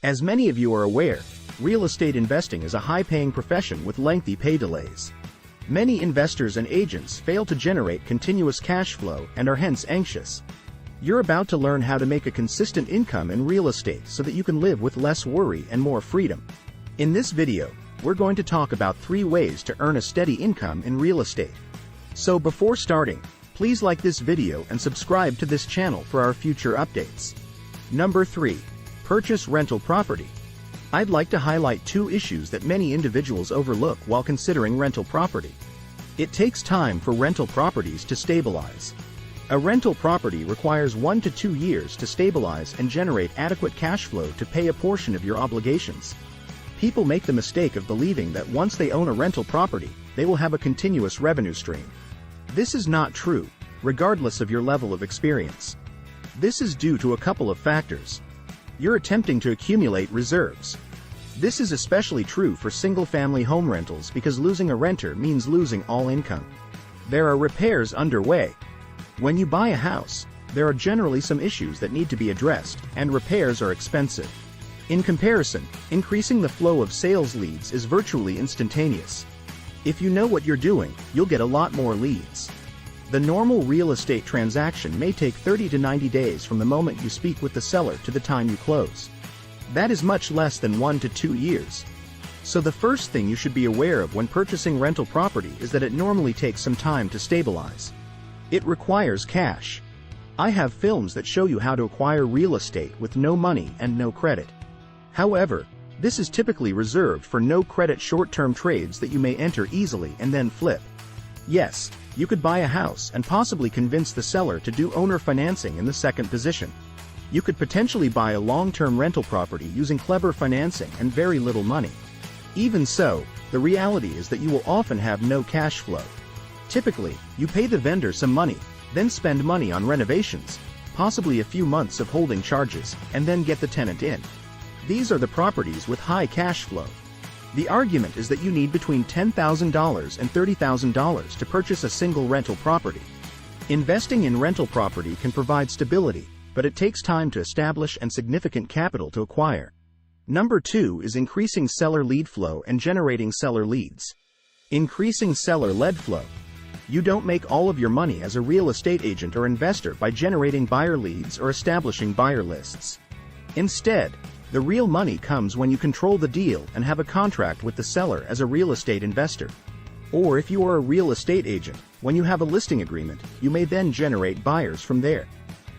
As many of you are aware, real estate investing is a high-paying profession with lengthy pay delays. Many investors and agents fail to generate continuous cash flow and are hence anxious. You're about to learn how to make a consistent income in real estate so that you can live with less worry and more freedom. In this video, we're going to talk about 3 ways to earn a steady income in real estate. So before starting, please like this video and subscribe to this channel for our future updates. Number 3. Purchase rental property. I'd like to highlight 2 issues that many individuals overlook while considering rental property. It takes time for rental properties to stabilize. A rental property requires 1 to 2 years to stabilize and generate adequate cash flow to pay a portion of your obligations. People make the mistake of believing that once they own a rental property, they will have a continuous revenue stream. This is not true, regardless of your level of experience. This is due to a couple of factors. You're attempting to accumulate reserves. This is especially true for single-family home rentals because losing a renter means losing all income. There are repairs underway. When you buy a house, there are generally some issues that need to be addressed, and repairs are expensive. In comparison, increasing the flow of sales leads is virtually instantaneous. If you know what you're doing, you'll get a lot more leads. The normal real estate transaction may take 30 to 90 days from the moment you speak with the seller to the time you close. That is much less than 1 to 2 years. So the first thing you should be aware of when purchasing rental property is that it normally takes some time to stabilize. It requires cash. I have films that show you how to acquire real estate with no money and no credit. However, this is typically reserved for no-credit short-term trades that you may enter easily and then flip. Yes, you could buy a house and possibly convince the seller to do owner financing in the second position. You could potentially buy a long-term rental property using clever financing and very little money. Even so, the reality is that you will often have no cash flow. Typically, you pay the vendor some money, then spend money on renovations, possibly a few months of holding charges, and then get the tenant in. These are the properties with high cash flow. The argument is that you need between $10,000 and $30,000 to purchase a single rental property. Investing in rental property can provide stability, but it takes time to establish and significant capital to acquire. Number 2 is increasing seller lead flow and generating seller leads. Increasing seller lead flow. You don't make all of your money as a real estate agent or investor by generating buyer leads or establishing buyer lists. Instead, the real money comes when you control the deal and have a contract with the seller as a real estate investor. Or if you are a real estate agent, when you have a listing agreement, you may then generate buyers from there.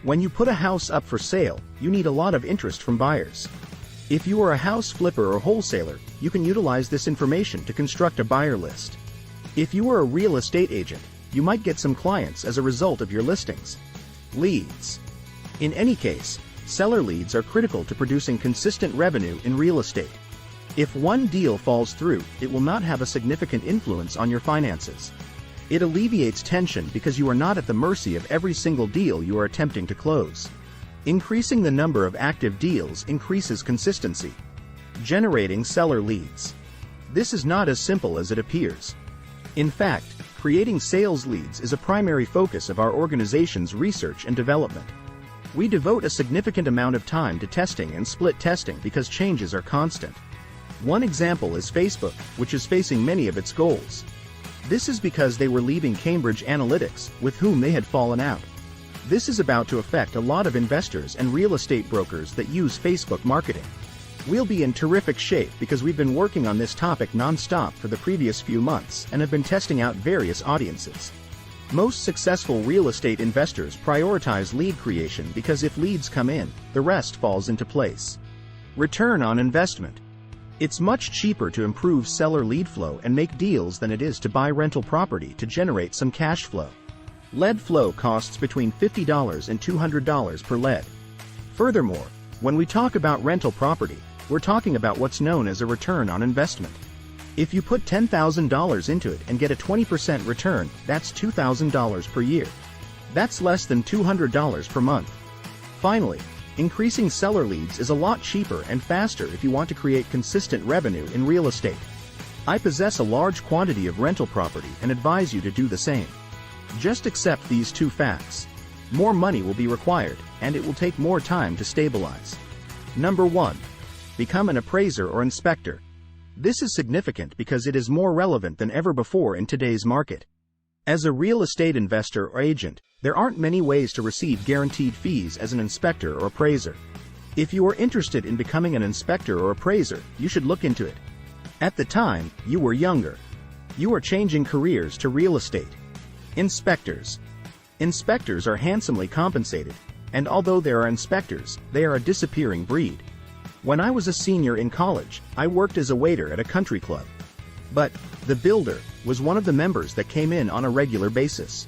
When you put a house up for sale, you need a lot of interest from buyers. If you are a house flipper or wholesaler, you can utilize this information to construct a buyer list. If you are a real estate agent, you might get some clients as a result of your listings. Leads. In any case, seller leads are critical to producing consistent revenue in real estate. If one deal falls through, it will not have a significant influence on your finances. It alleviates tension because you are not at the mercy of every single deal you are attempting to close. Increasing the number of active deals increases consistency. Generating seller leads. This is not as simple as it appears. In fact, creating sales leads is a primary focus of our organization's research and development. We devote a significant amount of time to testing and split testing because changes are constant. One example is Facebook, which is facing many of its goals. This is because they were leaving Cambridge Analytica, with whom they had fallen out. This is about to affect a lot of investors and real estate brokers that use Facebook marketing. We'll be in terrific shape because we've been working on this topic non-stop for the previous few months and have been testing out various audiences. Most successful real estate investors prioritize lead creation because if leads come in, the rest falls into place. Return on investment. It's much cheaper to improve seller lead flow and make deals than it is to buy rental property to generate some cash flow. Lead flow costs between $50 and $200 per lead. Furthermore, when we talk about rental property, we're talking about what's known as a return on investment. If you put $10,000 into it and get a 20% return, that's $2,000 per year. That's less than $200 per month. Finally, increasing seller leads is a lot cheaper and faster if you want to create consistent revenue in real estate. I possess a large quantity of rental property and advise you to do the same. Just accept these 2 facts. More money will be required, and it will take more time to stabilize. Number 1. become an appraiser or inspector. This is significant because it is more relevant than ever before in today's market. As a real estate investor or agent, there aren't many ways to receive guaranteed fees as an inspector or appraiser. If you are interested in becoming an inspector or appraiser, you should look into it. At the time, you were younger. You are changing careers to real estate. Inspectors. Inspectors are handsomely compensated, and although there are inspectors, they are a disappearing breed. When I was a senior in college, I worked as a waiter at a country club. But the builder was one of the members that came in on a regular basis.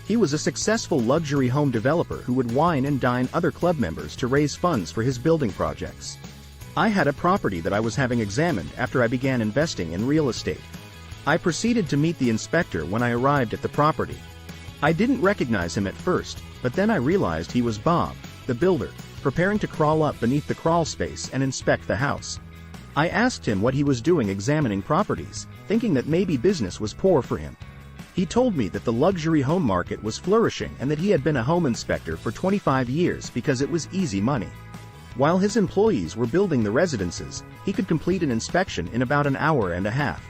He was a successful luxury home developer who would wine and dine other club members to raise funds for his building projects. I had a property that I was having examined after I began investing in real estate. I proceeded to meet the inspector when I arrived at the property. I didn't recognize him at first, but then I realized he was Bob, the builder, preparing to crawl up beneath the crawl space and inspect the house. I asked him what he was doing examining properties, thinking that maybe business was poor for him. He told me that the luxury home market was flourishing and that he had been a home inspector for 25 years because it was easy money. While his employees were building the residences, he could complete an inspection in about an hour and a half.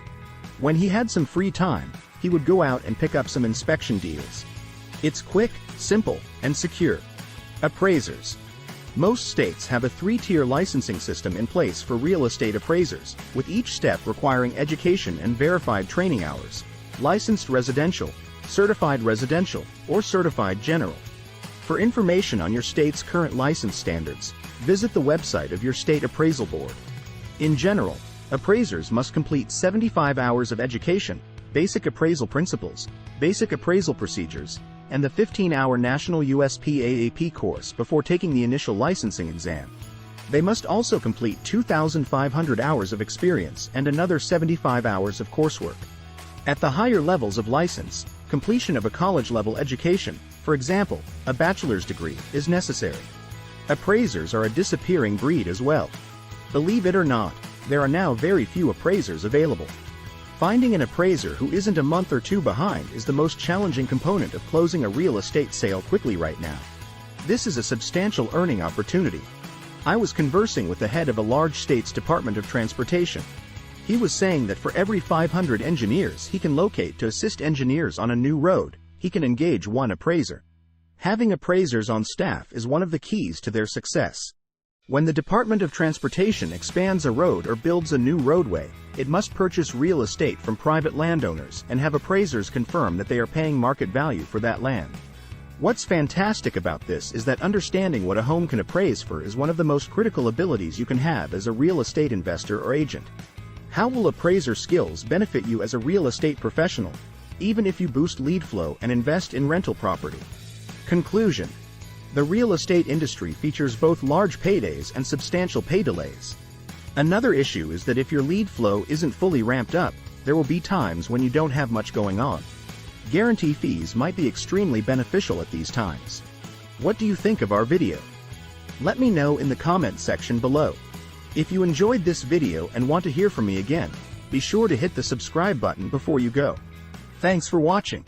When he had some free time, he would go out and pick up some inspection deals. It's quick, simple, and secure. Appraisers. Most states have a 3-tier licensing system in place for real estate appraisers, with each step requiring education and verified training hours. Licensed residential, certified residential, or certified general. For information on your state's current license standards, visit the website of your state appraisal board. In general, appraisers must complete 75 hours of education, basic appraisal principles, basic appraisal procedures, and the 15-hour National USP-AAP course before taking the initial licensing exam. They must also complete 2,500 hours of experience and another 75 hours of coursework. At the higher levels of license, completion of a college-level education, for example, a bachelor's degree, is necessary. Appraisers are a disappearing breed as well. Believe it or not, there are now very few appraisers available. Finding an appraiser who isn't a month or two behind is the most challenging component of closing a real estate sale quickly right now. This is a substantial earning opportunity. I was conversing with the head of a large state's Department of Transportation. He was saying that for every 500 engineers he can locate to assist engineers on a new road, he can engage one appraiser. Having appraisers on staff is one of the keys to their success. When the Department of Transportation expands a road or builds a new roadway, it must purchase real estate from private landowners and have appraisers confirm that they are paying market value for that land. What's fantastic about this is that understanding what a home can appraise for is one of the most critical abilities you can have as a real estate investor or agent. How will appraiser skills benefit you as a real estate professional, even if you boost lead flow and invest in rental property? Conclusion. The real estate industry features both large paydays and substantial pay delays. Another issue is that if your lead flow isn't fully ramped up, there will be times when you don't have much going on. Guarantee fees might be extremely beneficial at these times. What do you think of our video? Let me know in the comment section below. If you enjoyed this video and want to hear from me again, be sure to hit the subscribe button before you go. Thanks for watching.